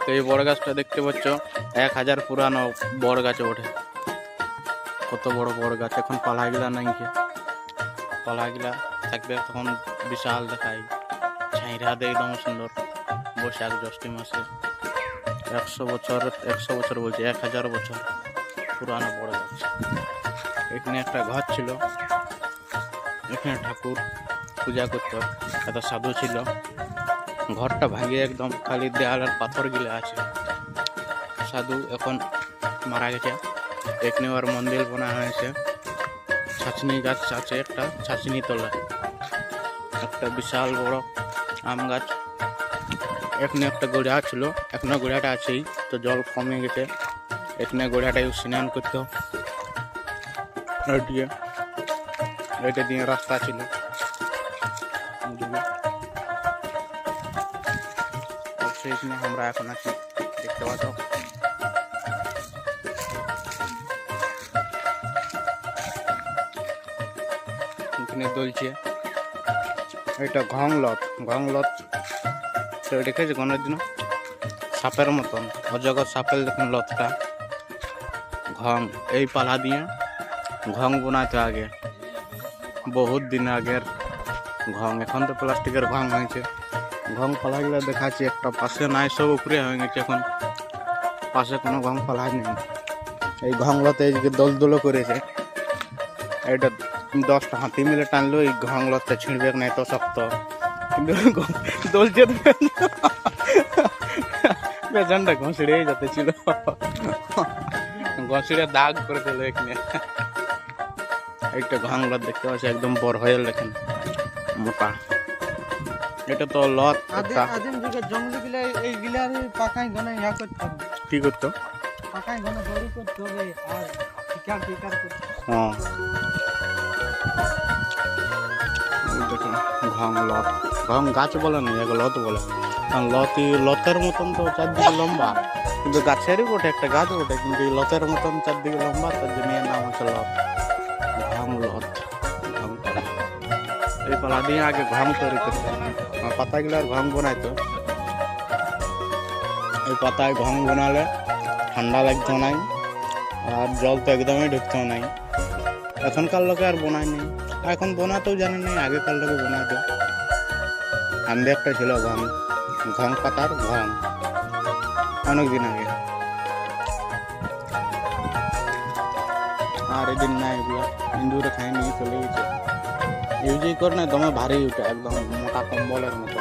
তো এই বড় গাছটা দেখতে পাচ্ছ 1000 পুরানো বড় গাছে ওঠে। কত বড় বড় গাছ। এখন পালাগুলা নাই, পালাগুলা থাকবে তখন বিশাল দেখায়, ছাইরা দেয় একদম সুন্দর। বৈশাখ জ্যৈষ্ঠ মাসে 100 বছর বলছি, 1000 বছর পুরানো বড় গাছ। এখানে একটা ঘর ছিল, এখানে ঠাকুর পূজা করত, একটা সাধু ছিল। ঘরটা ভাঙিয়ে একদম খালি দেয়াল আর পাথর গিলে আছে। সাধু এখন মারা গেছে। এখানে আর মন্দির বানা হয়েছে। ছাঁচনি গাছ আছে, একটা ছাঁচনি তলা একটা বিশাল বড় আম গাছ। এখানে একটা গড়িয়া ছিল, এখনো গড়িয়াটা আছেই, তো জল কমে গেছে। এখানে গড়িয়াটাই স্নান করতো। এটা দিয়ে রাস্তা ছিল। এখানে আমরা এখন আছি, দেখতে পাচ্ছ। এখানে দলছে, এটা ঘংলত। তো দেখেছি গণের দিন সাপের মতন, অজগর সাপের দেখুন লতটা। ঘং এই পালা দিয়ে ঘং বানাইতো আগে, বহুত দিন আগের ঘং। এখন তো প্লাস্টিকের ঘং হয়েছে। ঘং পালাগুলো দেখাচ্ছি, একটা পাশে নাই, সব উপরে হয়ে গেছে। এখন পাশে কোনো ঘং পালা নেই। এই ঘংলতে এইদিকে দোল করেছে। এটা 10টা হাতি মিলে টানলো, এই ঘংলতে ছিঁড়বে নাই তো শক্ত, কিন্তু দোলছে পেছনটা ঘষড়ে যেতে ছিল, ঘষড়ে দাগ করে দিল এখানে। একটা ঘংলত দেখতে পাচ্ছি, একদম বড় হয়ে লেখেন মোটা। এটা তো লত একটা। আদিম যুগের জঙ্গলি গুলা এইগুলা পাকাই গনে ইয়া করতে হবে। কি করতো? পাকাই গনে দড়ি করতে হবে আর শিকার করতে। হ্যাঁ, দেখুন ঘং লত। ঘং গাছ বলে না, এক লত বলে। কারণ লতের মতন তো চারদিকে লম্বা, কিন্তু গাছেরই বটে, একটা গাছ বটে, কিন্তু এই লতের মতন চারদিকে লম্বা, তার জন্য এর নাম হচ্ছে লত। ঘং লত, ঘং পালা। এই পালা দিয়ে আগে ঘং তৈরি করতো, পাতাগুলো আর ঘং বানাইতো। এই পাতায় ঘং বানালে ঠান্ডা লাগতো নাই, আর জল তো একদমই ঢুকতো নাই। এখনকার লোকে আর বোনায় নেই, এখন বোনাতেও জানে নেই, আগেকার লোকে বোনাতো। আন্দে একটা ছিল ঘং পাতার ঘং, অনেকদিন আগে। আর এদিন না এগুলো ইন্দুরে খাই নিয়ে চলে গেছে। ইউজই করে না, দমে ভারী উঠে, একদম মোটা কম্বলের মতো।